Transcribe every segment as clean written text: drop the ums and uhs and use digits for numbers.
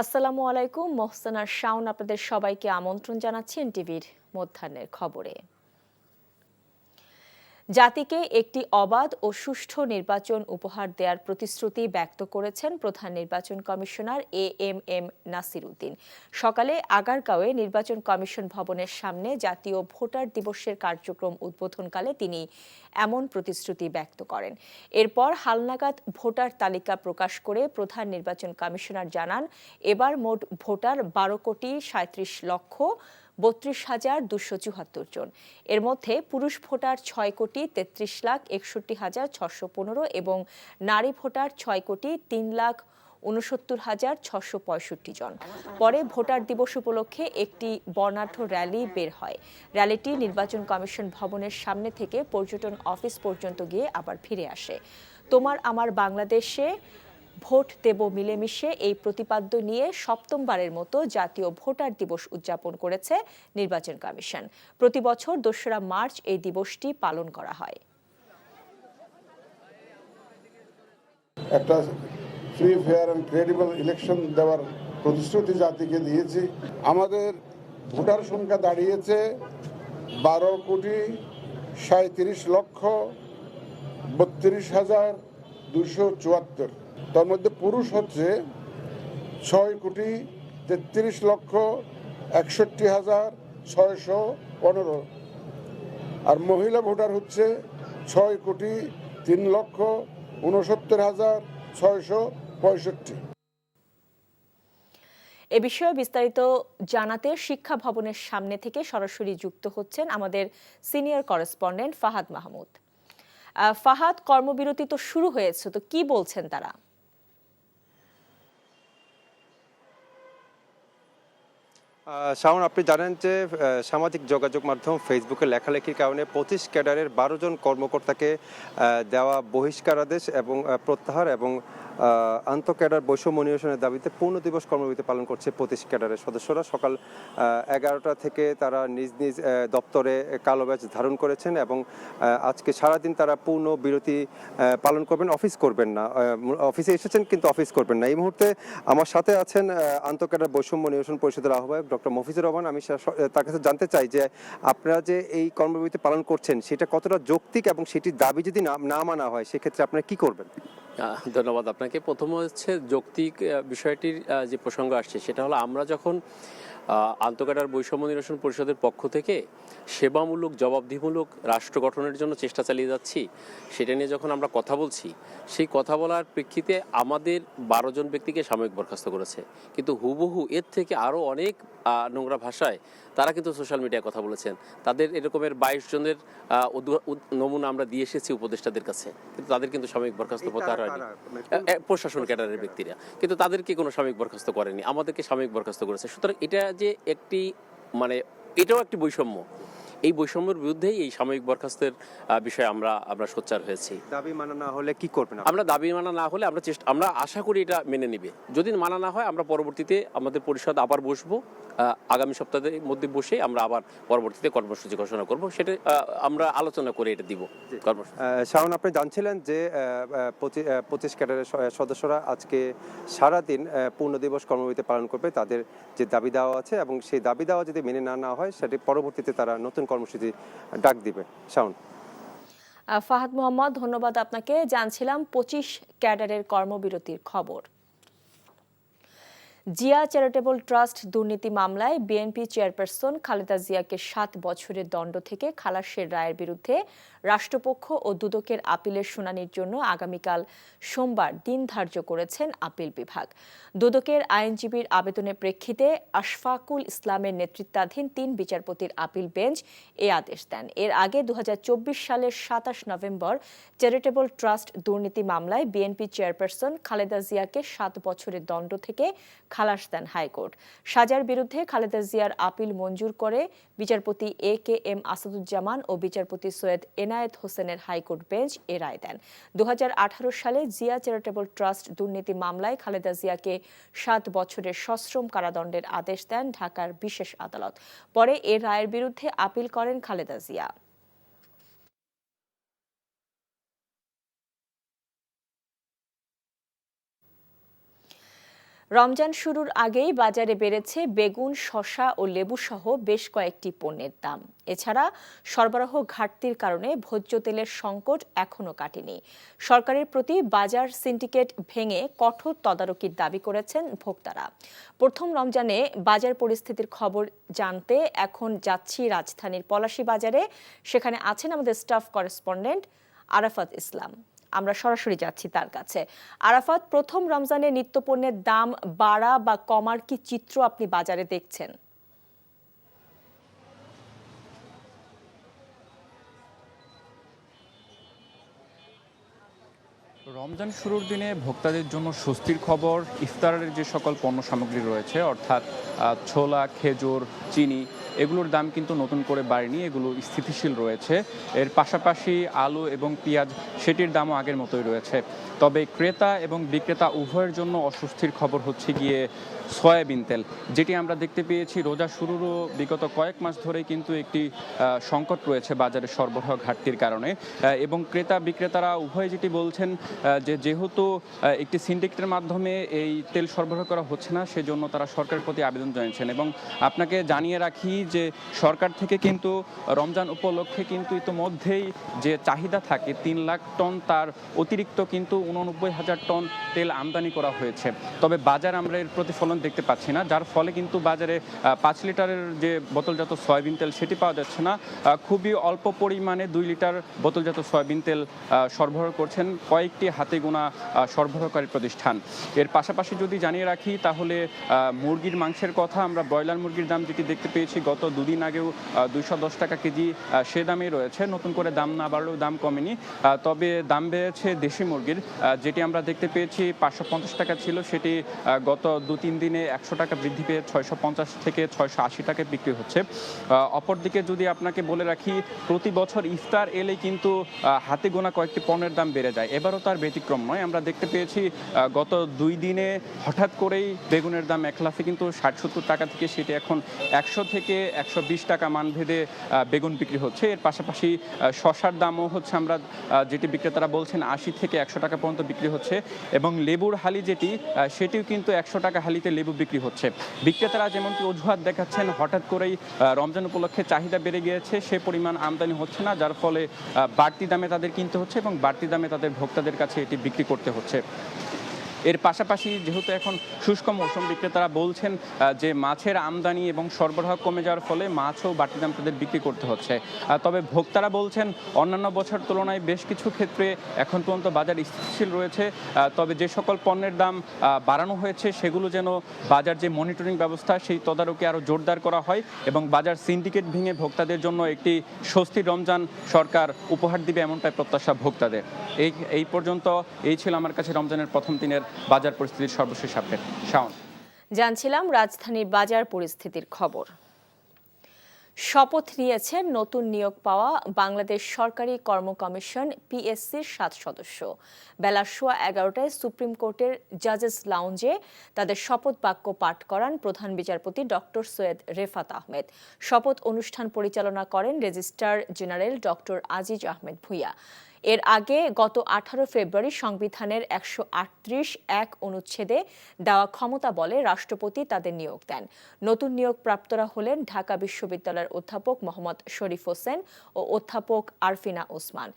আসসালামু আলাইকুম। মোহসেনা শাওন আপনাদের সবাইকে আমন্ত্রণ জানাচ্ছি এনটিভির মধ্যাহ্নের খবরে। জাতিকে একটি অবাধ ও সুষ্ঠু নির্বাচন উপহার দেওয়ার প্রতিশ্রুতি ব্যক্ত করেছেন প্রধান নির্বাচন কমিশনার এএমএম নাসির উদ্দিন। সকালে আগারগাঁওয়ে নির্বাচন কমিশন ভবনের সামনে জাতীয় ভোটার দিবসের কার্যক্রম উদ্বোধনকালে তিনি এমন প্রতিশ্রুতি ব্যক্ত করেন। এরপর হালনাগাদ ভোটার তালিকা প্রকাশ করে প্রধান নির্বাচন কমিশনার জানান, এবার মোট ভোটার 12,37,274 জন। এর মধ্যে পুরুষ ভোটার 6,33,61,615 এবং নারী ভোটার 6,03,69,665 জন। পরে ভোটার দিবস উপলক্ষে একটি বর্ণাঢ্য র্যালি বের হয়। র্যালিটি নির্বাচন কমিশন ভবনের সামনে থেকে পর্যটন অফিস পর্যন্ত গিয়ে আবার ফিরে আসে। তোমার আমার বাংলাদেশে ভোট দেব মিলেমিশে এই প্রতিপাদ্য নিয়ে সপ্তমবারের মতো জাতীয় ভোটার দিবস উদযাপন করেছে নির্বাচন কমিশন। প্রতি বছর ২রা মার্চ এই দিবসটি পালন করা হয়। একটা free fair and credible election দেওয়ার প্রতিশ্রুতি জাতিকে দিয়েছি। আমাদের ভোটার সংখ্যা দাঁড়িয়েছে 12,32,32,74। তার মধ্যে পুরুষ হচ্ছে 6,63,61,615 আর মহিলা ভোটার হচ্ছে 6,03,69,665। এ বিষয়ে বিস্তারিত জানাতে শিক্ষা ভবনের সামনে থেকে সরাসরি যুক্ত হচ্ছেন আমাদের সিনিয়র করেসপন্ডেন্ট ফাহাদ মাহমুদ। ফাহাদ, কর্মবিরতি তো শুরু হয়েছে, তো কি বলছেন তারা? শাওন, আপনি জানেন যে সামাজিক যোগাযোগ মাধ্যম ফেসবুকে লেখালেখির কারণে 25 ক্যাডারের 12 জন কর্মকর্তাকে দেওয়া বহিষ্কারাদেশ এবং প্রত্যাহার এবং আন্তঃক্যাডার বৈষম্য নিরসনের দাবিতে পূর্ণ দিবস কর্মবিরতি পালন করছে 25 ক্যাডারের সদস্যরা। সকাল 11টা থেকে তারা নিজ নিজ দপ্তরে কালো ব্যাজ ধারণ করেছেন এবং আজকে সারাদিন তারা পূর্ণ বিরতি পালন করবেন, অফিস করবেন না। অফিসে এসেছেন কিন্তু অফিস করবেন না। এই মুহূর্তে আমার সাথে আছেন আন্তঃক্যাডার বৈষম্য নিরসন পরিষদের আহ্বায়ক ডক্টর মফিজুর রহমান। আমি তার কাছে জানতে চাই যে আপনারা যে এই কর্মবিরতি পালন করছেন সেটা কতটা যৌক্তিক এবং সেটির দাবি যদি না মানা হয় সেক্ষেত্রে আপনারা কি করবেন? ধন্যবাদ আপনাকে। প্রথম হচ্ছে যৌক্তিক বিষয়টির যে প্রসঙ্গ আসছে সেটা হলো, আমরা যখন আন্তঃক্যাডার বৈষম্য নিরসন পরিষদের পক্ষ থেকে সেবামূলক জবাবদিহিমূলক রাষ্ট্র গঠনের জন্য চেষ্টা চালিয়ে যাচ্ছি, সেটা নিয়ে যখন আমরা কথা বলছি, সেই কথা বলার প্রেক্ষিতে আমাদের 12 জন ব্যক্তিকে সাময়িক বরখাস্ত করেছে। কিন্তু হুবহু এর থেকে আরও অনেক নোংরা ভাষায় তারা কিন্তু সোশ্যাল মিডিয়ায় কথা বলেছেন। তাদের এরকমের 22 জনের নমুনা আমরা দিয়ে এসেছি উপদেষ্টাদের কাছে, কিন্তু তাদের কিন্তু সাময়িক বরখাস্ত প্রত্যাহার হয়নি। প্রশাসন ক্যাডারের ব্যক্তিরা, কিন্তু তাদেরকে কোনো সাময়িক বরখাস্ত করেনি, আমাদেরকে সাময়িক বরখাস্ত করেছে। সুতরাং এটা যে একটি এটাও একটি বৈষম্য। এই বৈষম্যের বিরুদ্ধেই এই সাময়িক বরখাস্তের বিষয়ে আমরা সোচ্চার হয়েছি। দাবি মানা না হলে কি করবেন? আমরা দাবি মানা না হলে আমরা আশা করি এটা মেনে নিবে। যদি মানা না হয় আমরা পরবর্তীতে আমাদের পরিষদ আবার বসবো, আগামী সপ্তাহের মধ্যে বসে আমরা আবার পরবর্তীতে কর্মসূচি ঘোষণা করব। সেটা আমরা আলোচনা করে এটা দিব কর্মসূচি। শাওন, আপনি জানছিলেন যে 25 ক্যাডারের সদস্যরা আজকে সারাদিন পূর্ণ দিবস কর্মবিরতি পালন করবে। তাদের যে দাবি দেওয়া আছে এবং সেই দাবি দেওয়া যদি মেনে না হয় সেটি পরবর্তীতে তারা নতুন কর্মসূচি ডাক দিবে। শাওন। ফাহাদ মোহাম্মদ, ধন্যবাদ আপনাকে। জানছিলাম 25 ক্যাডারের কর্মবিরতির খবর। জিয়া চ্যারিটেবল ট্রাস্ট দুর্নীতি মামলায় বিএনপি চেয়ারপারসন খালেদা জিয়াকে 7 বছরের দণ্ড থেকে খালাসের রায়ের বিরুদ্ধে রাষ্ট্রপক্ষ ও দুদকের আপিলের শুনানির জন্য আগামীকাল সোমবার দিন ধার্য করেছেন আপিল বিভাগ। দুদকের আইনজীবীর আবেদনের প্রেক্ষিতে আশফাকুল ইসলামের নেতৃত্বাধীন 3 বিচারপতির আপিল বেঞ্চ এ আদেশ দেন। এর আগে 2024 সালের 27 নভেম্বর চ্যারিটেবল ট্রাস্ট দুর্নীতি মামলায় বিএনপি চেয়ারপারসন খালেদা জিয়াকে 7 বছরের দণ্ড থেকে খালাস দেন হাইকোর্ট। সাজার বিরুদ্ধে খালেদা জিয়ার আপিল মঞ্জুর করে বিচারপতি AKM আসাদুজ্জামান ও বিচারপতি সৈয়দ এনায়েত হোসেনের হাইকোর্ট বেঞ্চ এ রায় দেন। 2018 সালে জিয়া চ্যারিটেবল ট্রাস্ট দুর্নীতি মামলায় খালেদা জিয়াকে 7 বছরের সশ্রম কারাদণ্ডের আদেশ দেন ঢাকার বিশেষ আদালত। পরে এ রায়ের বিরুদ্ধে আপিল করেন খালেদা জিয়া। রমজান শুরুর আগেই বাজারে বেড়েছে বেগুন, শসা ও লেবু সহ বেশ কয়েকটি পণ্যের দাম। এছাড়া সরবরাহ ঘাটতির কারণে ভোজ্য তেলের সংকট এখনো কাটেনি। সরকারের প্রতি বাজার সিন্ডিকেট ভেঙে কঠোর তদারকির দাবি করেছেন ভোক্তারা। প্রথম রমজানে বাজার পরিস্থিতির খবর জানতে এখন যাচ্ছি রাজধানীর পলাশী বাজারে। সেখানে আছেন আমাদের স্টাফ করেসপন্ডেন্ট আরাফাত ইসলাম। আমরা সরাসরি যাচ্ছি তার কাছে। আরাফাত, প্রথম রমজানে নিত্যপণ্যের দাম বাড়া বা কমার কি চিত্র আপনি বাজারে দেখছেন? রমজান শুরুর দিনে ভোক্তাদের জন্য স্বস্তির খবর। ইফতারের যে সকল পণ্য সামগ্রী রয়েছে অর্থাৎ ছোলা, খেজুর, চিনি, এগুলোর দাম কিন্তু নতুন করে বাড়েনি, এগুলো স্থিতিশীল রয়েছে। এর পাশাপাশি আলু এবং পেঁয়াজ সেটির দামও আগের মতোই রয়েছে। তবে ক্রেতা এবং বিক্রেতা উভয়ের জন্য অস্বস্তির খবর হচ্ছে গিয়ে সয়াবিন তেল, যেটি আমরা দেখতে পেয়েছি রোজা শুরুরও বিগত কয়েক মাস ধরে কিন্তু একটি সংকট রয়েছে বাজারে সরবরাহ ঘাটতির কারণে। এবং ক্রেতা বিক্রেতারা উভয় যেটি বলছেন যে যেহেতু একটি সিন্ডিকেটের মাধ্যমে এই তেল সরবরাহ করা হচ্ছে না, সেজন্য তারা সরকারের প্রতি আবেদন জানিয়েছেন। এবং আপনাকে জানিয়ে রাখি যে সরকার থেকে কিন্তু রমজান উপলক্ষে কিন্তু ইতোমধ্যেই যে চাহিদা থাকে 3 লাখ টন, তার অতিরিক্ত কিন্তু 89,000 টন তেল আমদানি করা হয়েছে। তবে বাজার আমরা এর প্রতিফলন দেখতে পাচ্ছি না, যার ফলে কিন্তু বাজারে 5 লিটারের যে বোতলজাত সয়াবিন তেল সেটি পাওয়া যাচ্ছে না। খুবই অল্প পরিমাণে 2 লিটার বোতলজাত সয়াবিন তেল সরবরাহ করছেন কয়েকটি হাতে গোনা সরবরাহকারী প্রতিষ্ঠান। এর পাশাপাশি যদি জানিয়ে রাখি তাহলে মুরগির মাংসের কথা, আমরা ব্রয়লার মুরগির দাম যেটি দেখতে পেয়েছি গত 2 দিন আগেও 210 টাকা কেজি সে দামেই রয়েছে। নতুন করে দাম না বাড়লেও দাম কমেনি, তবে দাম বেড়েছে দেশি মুরগির, যেটি আমরা দেখতে পেয়েছি 550 টাকা ছিল, সেটি গত 2-3 দিনে 100 টাকা বৃদ্ধি পেয়ে 650 থেকে 680 টাকায় বিক্রি হচ্ছে। অপরদিকে যদি আপনাকে বলে রাখি, প্রতি বছর ইফতার এলে কিন্তু হাতে গোনা কয়েকটি পণ্যের দাম বেড়ে যায়, এবারও তার ব্যতিক্রম নয়। আমরা দেখতে পেয়েছি গত 2 দিনে হঠাৎ করেই বেগুনের দাম একলাফে কিন্তু 60-70 টাকা থেকে সেটি এখন 100 থেকে 120 টাকা মানভেদে বেগুন বিক্রি হচ্ছে। এর পাশাপাশি শসার দামও হচ্ছে আমরা যেটি বিক্রেতারা বলছেন 80 থেকে 100 টাকা পর্যন্ত বিক্রি হচ্ছে। এবং লেবুর হালি যেটি, সেটিও কিন্তু 100 টাকা হালিতে লেবু বিক্রি হচ্ছে। বিক্রেতারা যেমনটি অজুহাত দেখাচ্ছেন, হঠাৎ করেই রমজান উপলক্ষে চাহিদা বেড়ে গিয়েছে, সে পরিমাণ আমদানি হচ্ছে না, যার ফলে বাড়তি দামে তাদের কিনতে হচ্ছে এবং বাড়তি দামে তাদের ভোক্তাদের কাছে এটি বিক্রি করতে হচ্ছে। এর পাশাপাশি যেহেতু এখন শুষ্ক মৌসুম, বিক্রেতারা বলছেন যে মাছের আমদানি এবং সরবরাহ কমে যাওয়ার ফলে মাছও বাড়তি দাম তাদের বিক্রি করতে হচ্ছে। তবে ভোক্তারা বলছেন অন্যান্য বছর তুলনায় বেশ কিছু ক্ষেত্রে এখন পর্যন্ত বাজার স্থিতিশীল রয়েছে। তবে যে সকল পণ্যের দাম বাড়ানো হয়েছে সেগুলো যেন বাজার যে মনিটরিং ব্যবস্থা সেই তদারকি আরও জোরদার করা হয় এবং বাজার সিন্ডিকেট ভেঙে ভোক্তাদের জন্য একটি স্বস্তির রমজান সরকার উপহার দিবে, এমনটাই প্রত্যাশা ভোক্তাদের। এই পর্যন্ত এই ছিল আমার কাছে রমজানের প্রথম দিনের বাজার পরিস্থিতির সর্বশেষ আপডেট। শাওন, জানছিলাম রাজধানীর বাজার পরিস্থিতির খবর। শপথ নিয়েছেন নতুন নিয়োগ পাওয়া বাংলাদেশ সরকারি কর্ম কমিশন পিএসসির 7 সদস্য। বেলা 11:15টায় সুপ্রিম কোর্টের জাজেস লাউঞ্জে তাদের শপথ বাক্য পাঠ করান প্রধান বিচারপতি ডক্টর সৈয়দ রেফাত আহমেদ। শপথ অনুষ্ঠান পরিচালনা করেন registrar general doctor Aziz Ahmed Bhuiyan. এর আগে গত 18 ফেব্রুয়ারি সংবিধানের 138(1) অনুচ্ছেদে দেওয়া ক্ষমতা বলে রাষ্ট্রপতি তাদের নিয়োগ দেন। নতুন নিয়োগপ্রাপ্তরা হলেন ঢাকা বিশ্ববিদ্যালয়ের অধ্যাপক মোহাম্মদ শরীফ হোসেন ও অধ্যাপক আরফিনা ওসমান।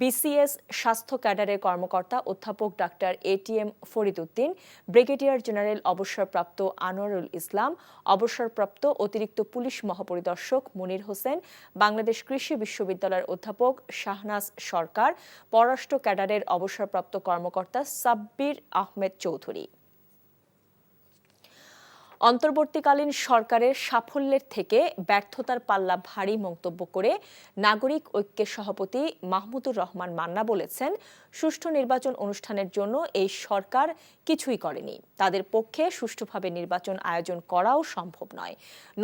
বিসিএস স্বাস্থ্য ক্যাডারের কর্মকর্তা অধ্যাপক doctor ATM Farid Uddin, brigadier general অবসরপ্রাপ্ত আনোয়ারুল ইসলাম, অবসরপ্রাপ্ত অতিরিক্ত পুলিশ মহাপরিদর্শক মুনির হোসেন, বাংলাদেশ কৃষি বিশ্ববিদ্যালয়ের অধ্যাপক শাহনাজ সরকার, পররাষ্ট্র ক্যাডারের অবসরপ্রাপ্ত কর্মকর্তা সাব্বির আহমেদ চৌধুরী। অন্তর্বর্তীকালীন সরকারের সাফল্যের থেকে ব্যর্থতার পাল্লা ভারী মন্তব্য করে নাগরিক ঐক্যের সভাপতি মাহমুদুর রহমান মান্না বলেছেন, সুষ্ঠু নির্বাচন অনুষ্ঠানের জন্য এই সরকার কিছুই করেনি। তাদের পক্ষে সুষ্ঠুভাবে নির্বাচন আয়োজন করাও সম্ভব নয়।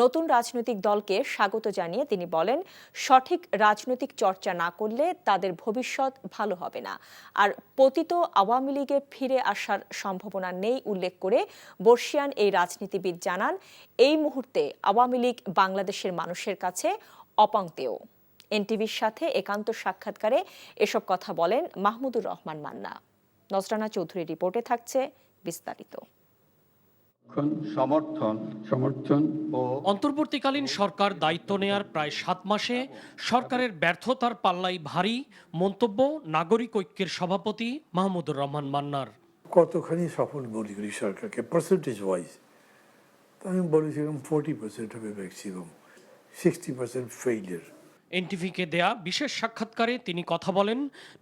নতুন রাজনৈতিক দলকে স্বাগত জানিয়ে তিনি বলেন, সঠিক রাজনৈতিক চর্চা না করলে তাদের ভবিষ্যৎ ভালো হবে না। আর পতিত আওয়ামী লীগে ফিরে আসার সম্ভাবনা নেই উল্লেখ করে বর্ষিয়ান এই রাজনীতিবিদ জানান, এই মুহূর্তে আওয়ামী লীগ বাংলাদেশের মানুষের কাছে অপাংতেয়। এনটিভির সাথে একান্ত সাক্ষাৎকারে এসব কথা বলেন মাহমুদুর রহমান মান্না। নজরানা চৌধুরীর রিপোর্টে থাকছে বিস্তারিত। সমর্থন ও অন্তর্বর্তীকালীন সরকার দায়িত্ব নেয়ার প্রায় 7 মাসে সরকারের ব্যর্থতার পাল্লাই ভারী মন্তব্য নাগরিক ঐক্যের সভাপতি মাহমুদুর রহমান মান্নার। কতখানি সফল মনে করি সরকারকে পার্সেন্টেজ ওয়াইজ, আমি বলেছিলাম 40% হবে ম্যাক্সিমাম, 60% ফেইলিয়ার। এনটিভিকে দেয়া বিশেষ সাক্ষাৎকারে তিনি কথা বলেন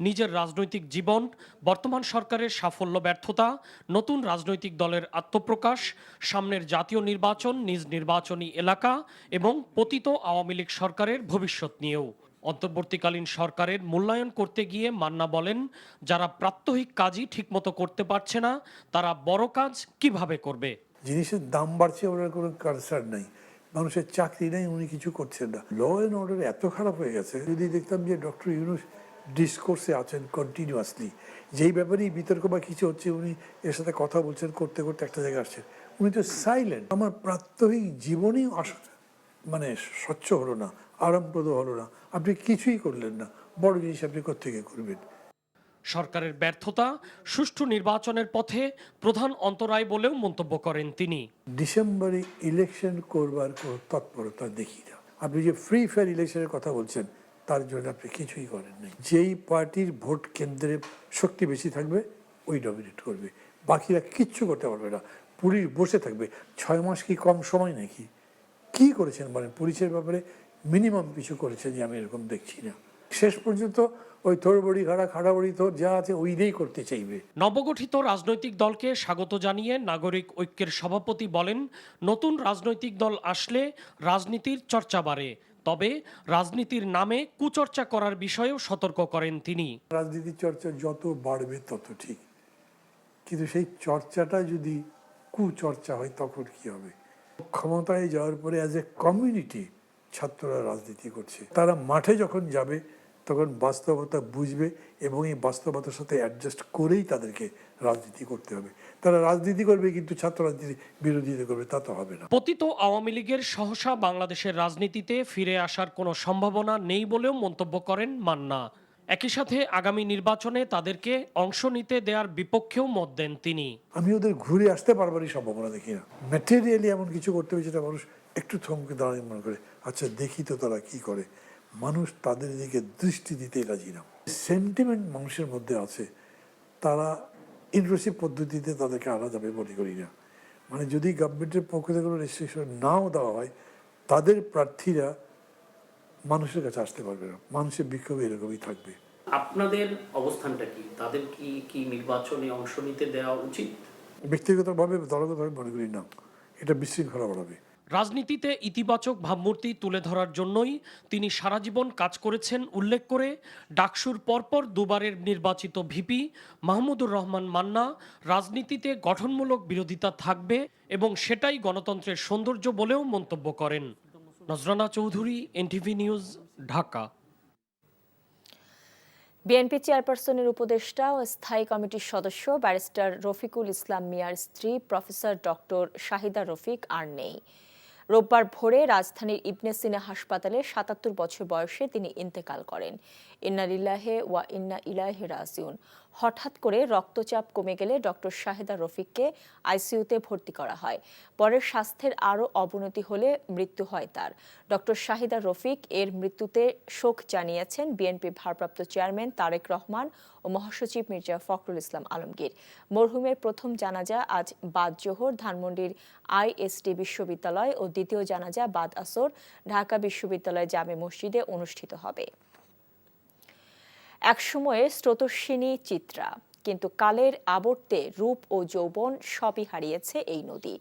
নিজের রাজনৈতিক জীবন, বর্তমান সরকারের সাফল্য ব্যর্থতা, নতুন রাজনৈতিক দলের আত্মপ্রকাশ, সামনের জাতীয় নির্বাচন, নিজ নির্বাচনী এলাকা এবং পতিত আওয়ামী লীগ সরকারের ভবিষ্যৎ নিয়েও। অন্তর্বর্তীকালীন সরকারের মূল্যায়ন করতে গিয়ে মান্না বলেন, যারা প্রাত্যহিক কাজই ঠিকমতো করতে পারছে না তারা বড় কাজ কিভাবে করবে। জিনিসের দাম বাড়ছে, ওনার কোনো কনসার্ন নাই, মানুষের চাকরি নেই, উনি কিছু করছেন না। ল অ্যান্ড অর্ডার এত খারাপ হয়ে গেছে, যদি দেখতাম যে ডক্টর ইউনূস ডিসকোর্সে আছেন কন্টিনিউয়াসলি, যেই ব্যাপারেই বিতর্ক বা কিছু হচ্ছে উনি এর সাথে কথা বলছেন, করতে করতে একটা জায়গায় আসছেন, উনি তো সাইলেন্ট। আমার প্রাত্যহিক জীবনেই মানে স্বচ্ছ হলো না, আরামপ্রদ হলো না, আপনি কিছুই করলেন না, বড় জিনিস আপনি কোত্থেকে করবেন। সরকারের ব্যর্থতা সুষ্ঠু নির্বাচনের পথে প্রধান অন্তরায় বলেও মন্তব্য করেন তিনি। ডিসেম্বরে ইলেকশন করবার কোনো তৎপরতা দেখি না। আপনি যে ফ্রি ফেয়ার ইলেকশনের কথা বলছেন তার জন্য আপনি কিছুই করেন নাই। যেই পার্টির ভোট কেন্দ্রে শক্তি বেশি থাকবে ওই ডমিনেট করবে, বাকিরা কিচ্ছু করতে পারবে না। পুলিশ বসে থাকবে। 6 মাস কি কম সময় নাকি? কি করেছেন বলেন? পুলিশের ব্যাপারে মিনিমাম কিছু করেছেন যে আমি এরকম দেখছি না। শেষ পর্যন্ত ওই তোর বড়ি খাড়াবড়ি তোর যা আছে ওই দিয়েই করতে চাইবে। নবগঠিত রাজনৈতিক দলকে স্বাগত জানিয়ে নাগরিক ঐক্যের সভাপতি বলেন, নতুন রাজনৈতিক দল আসলে রাজনীতির চর্চা বাড়ে, তবে রাজনীতির নামে কুচর্চা করার বিষয়েও সতর্ক করেন তিনি। রাজনীতির চর্চা যত বাড়বে তত ঠিক, কিন্তু সেই চর্চাটা যদি কুচর্চা হয় তখন কি হবে? ক্ষমতায় যাওয়ার পরে অ্যাজ এ কমিউনিটি ছাত্ররা রাজনীতি করছে, তারা মাঠে যখন যাবে তখন বাস্তবতা বুঝবে এবং এই বাস্তবতার সাথে অ্যাডজাস্ট করেই তাদেরকে রাজনীতি করতে হবে। তারা রাজনীতি করবে কিন্তু ছাত্র রাজনীতি বিরোধিতা করবে, তা তো হবে না। পতিত আওয়ামী লীগের সহসা বাংলাদেশের রাজনীতিতে ফিরে আসার কোনো সম্ভাবনা নেই বলেও মন্তব্য করেন মান্না। একই সাথে আগামী নির্বাচনে তাদেরকে অংশ নিতে দেওয়ার বিপক্ষেও মত দেন তিনি। আমি ওদের ঘুরে আসতে পারবারই সম্ভাবনা দেখি না। ম্যাটেরিয়ালি এমন কিছু করতে হবে যেটা মানুষ একটু থমকে দাঁড়িয়ে মনে করে আচ্ছা দেখি তো তারা কি করে। মানুষ তাদের দিকে দৃষ্টি দিতেই রাজি না। সেন্টিমেন্ট মানুষের মধ্যে আছে, তারা ইনক্লুসিভ পদ্ধতিতে তাদেরকে আনা যাবে মনে করি না। মানে যদি গভর্নমেন্টের পক্ষ থেকে কোনো রেস্ট্রিকশন নাও দেওয়া হয়, তাদের প্রার্থীরা মানুষের কাছে আসতে পারবে না, মানুষের বিক্ষোভ এরকমই থাকবে। আপনাদের অবস্থানটা কি? তাদের কি নির্বাচনে অংশ নিতে দেওয়া উচিত? ব্যক্তিগতভাবে দলগতভাবে মনে করি না, এটা বিশৃঙ্খলা বাড়াবে। রাজনীতিতে ইতিবাচক ভাবমূর্তি তুলে ধরার জন্যই তিনি সারা জীবন কাজ করেছেন উল্লেখ করে ডাকসুর পরপর দুবারের নির্বাচিত ভিপি মাহমুদুর রহমান মান্না রাজনীতিতে গঠনমূলক বিরোধিতা থাকবে এবং সেটাই গণতন্ত্রের সৌন্দর্য বলেও মন্তব্য করেন। Nazrana Chowdhury, NTV news, Dhaka. BNP চেয়ারপারসনের উপদেষ্টা ও স্থায়ী কমিটির সদস্য ব্যারিস্টার রফিকুল ইসলাম মিয়ার স্ত্রী প্রফেসর ডক্টর শাহিদা রফিক আর নেই। রোববার ভোরে রাজধানীর ইবনে সিনা হাসপাতালে ৭৭ বছর বয়সে তিনি ইন্তেকাল করেন। ইন্না লিল্লাহি ওয়া ইন্না ইলাইহি রাজিউন। হঠাৎ করে রক্তচাপ কমে গেলে ডক্টর শাহিদা রফিককে আইসিইউতে ভর্তি করা হয়। পরে স্বাস্থ্যের আরও অবনতি হলে মৃত্যু হয় তার। ডক্টর শাহিদা রফিক এর মৃত্যুতে শোক জানিয়েছেন বিএনপি ভারপ্রাপ্ত চেয়ারম্যান তারেক রহমান ও মহাসচিব মির্জা ফখরুল ইসলাম আলমগীর। মরহুমের প্রথম জানাজা আজ বাদ জোহর ধানমন্ডির আইএসডি বিশ্ববিদ্যালয় ও দ্বিতীয় জানাজা বাদ আসর ঢাকা বিশ্ববিদ্যালয় জামে মসজিদে অনুষ্ঠিত হবে। একসময়ে স্রোতস্বিনী চিত্রা, কিন্তু কালের আবর্তে রূপ ও যৌবন সবই হারিয়েছে এই নদী।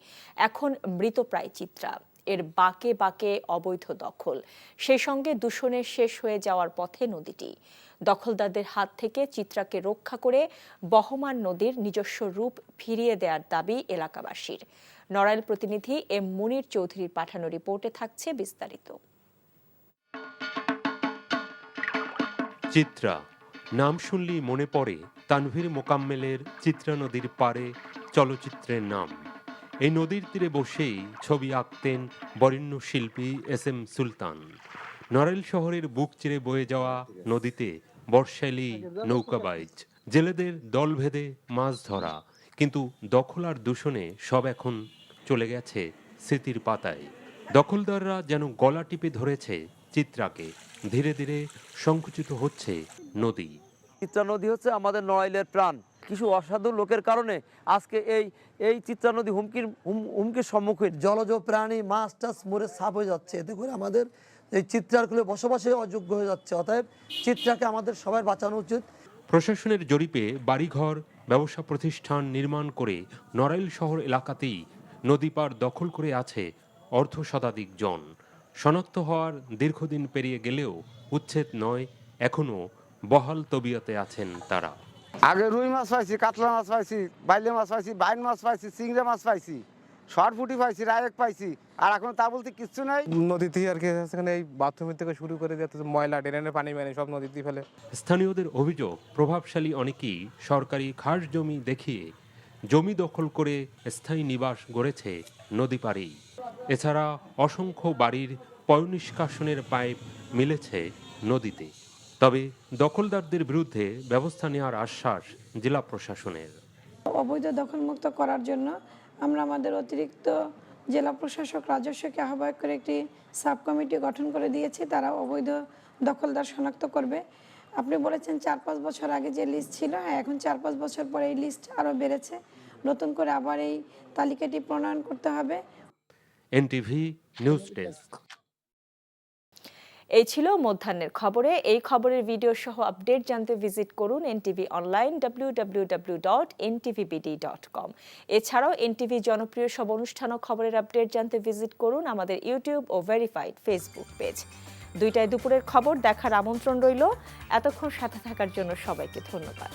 এখন মৃতপ্রায় চিত্রা, এর বাঁকে বাঁকে অবৈধ দখল, সেই সঙ্গে দূষণে শেষ হয়ে যাওয়ার পথে নদীটি। দখলদারদের হাত থেকে চিত্রাকে রক্ষা করে বহমান নদীর নিজস্ব রূপ ফিরিয়ে দেওয়ার দাবি এলাকাবাসীর। নড়াইল প্রতিনিধি এম মুনির চৌধুরীর পাঠানো রিপোর্টে থাকছে বিস্তারিত। চিত্রা নাম শুনলেই মনে পড়ে তানভীর মোকাম্মেলের চিত্রা নদীর পারে চলচ্চিত্রের নাম। এই নদীর তীরে বসেই ছবি আঁকতেন বরেণ্য শিল্পী এস.এম. সুলতান। নড়াইল শহরের বুক চিরে বয়ে যাওয়া নদীতে বর্ষাইলি নৌকাবাইজ, জেলেদের দল ভেদে মাছ ধরা, কিন্তু দখল আর দূষণে সব এখন চলে গেছে স্মৃতির পাতায়। দখলদাররা যেন গলা টিপে ধরেছে চিত্রাকে। ধীরে ধীরে সংকুচিত হচ্ছে নদী। চিত্রা নদী হচ্ছে আমাদের নড়াইলের প্রাণ। কিছু অসাধু লোকের কারণে আজকে এই চিত্রা নদী হুমকির সম্মুখীন। জলজ প্রাণী মাছ টাছ মরে সাফ হয়ে যাচ্ছে, এতে করে আমাদের এই চিত্রারগুলো বসবাসে অযোগ্য হয়ে যাচ্ছে। অতএব চিত্রাকে আমাদের সবাই বাঁচানো উচিত। প্রশাসনের জরিপে বাড়িঘর, ব্যবসা প্রতিষ্ঠান নির্মাণ করে নড়াইল শহর এলাকাতেই নদী পার দখল করে আছে অর্ধশতাধিক জন। শনাক্ত হওয়ার দীর্ঘদিন পেরিয়ে গেলেও উচ্ছেদ নয়, এখনও বহাল তবিয়তে আছেন তারা। আগে রুই মাছ পাইছি, কাতলা মাছ পাইছি, বাইলে মাছ পাইছি, বাইন মাছ পাইছি, চিংড়া মাছ পাইছি, শর্টফুটি পাইছি, রায়েক পাইছি, আর এখন তা বলতে কিচ্ছু নাই। নদীতে আর কি সেখানে এই বাথরুমের থেকে শুরু করে যাতে ময়লা ড্রেনের পানি মানে সব নদীতে ফেলে। স্থানীয়দের অভিযোগ, প্রভাবশালী অনেকেই সরকারি খাস জমি দেখিয়ে জমি দখল করে স্থায়ী নিবাস গড়েছে নদী পাড়েই। এছাড়া অসংখ্য বাড়ির পয়ঃনিষ্কাশনের পাইপ মিলেছে নদীতে। তবে দখলদারদের বিরুদ্ধে ব্যবস্থা নেওয়ার আশ্বাস জেলা প্রশাসনের। অবৈধ দখলমুক্ত করার জন্য আমরা আমাদের অতিরিক্ত জেলা প্রশাসক রাজস্বকে আহ্বায়ক করে একটি সাব কমিটি গঠন করে দিয়েছি। তারা অবৈধ দখলদার শনাক্ত করবে। আপনি বলেছেন 4-5 বছর আগে যে লিস্ট ছিল, এখন 4-5 বছর পরে এই লিস্ট আরও বেড়েছে। নতুন করে আবার এই তালিকাটি প্রণয়ন করতে হবে। NTV news desk. এই ছিল মধ্যাহ্নের খবরে। এই খবরের ভিডিও সহ আপডেট জানতে ভিজিট করুন এনটিভি অনলাইন www.ntvbd.com। এছাড়াও এনটিভি জনপ্রিয় সব অনুষ্ঠান ও খবরের আপডেট জানতে ভিজিট করুন আমাদের ইউটিউব ও ভেরিফাইড ফেসবুক পেজ। 2টায় দুপুরের খবর দেখার আমন্ত্রণ রইল। এতক্ষণ সাথে থাকার জন্য সবাইকে ধন্যবাদ।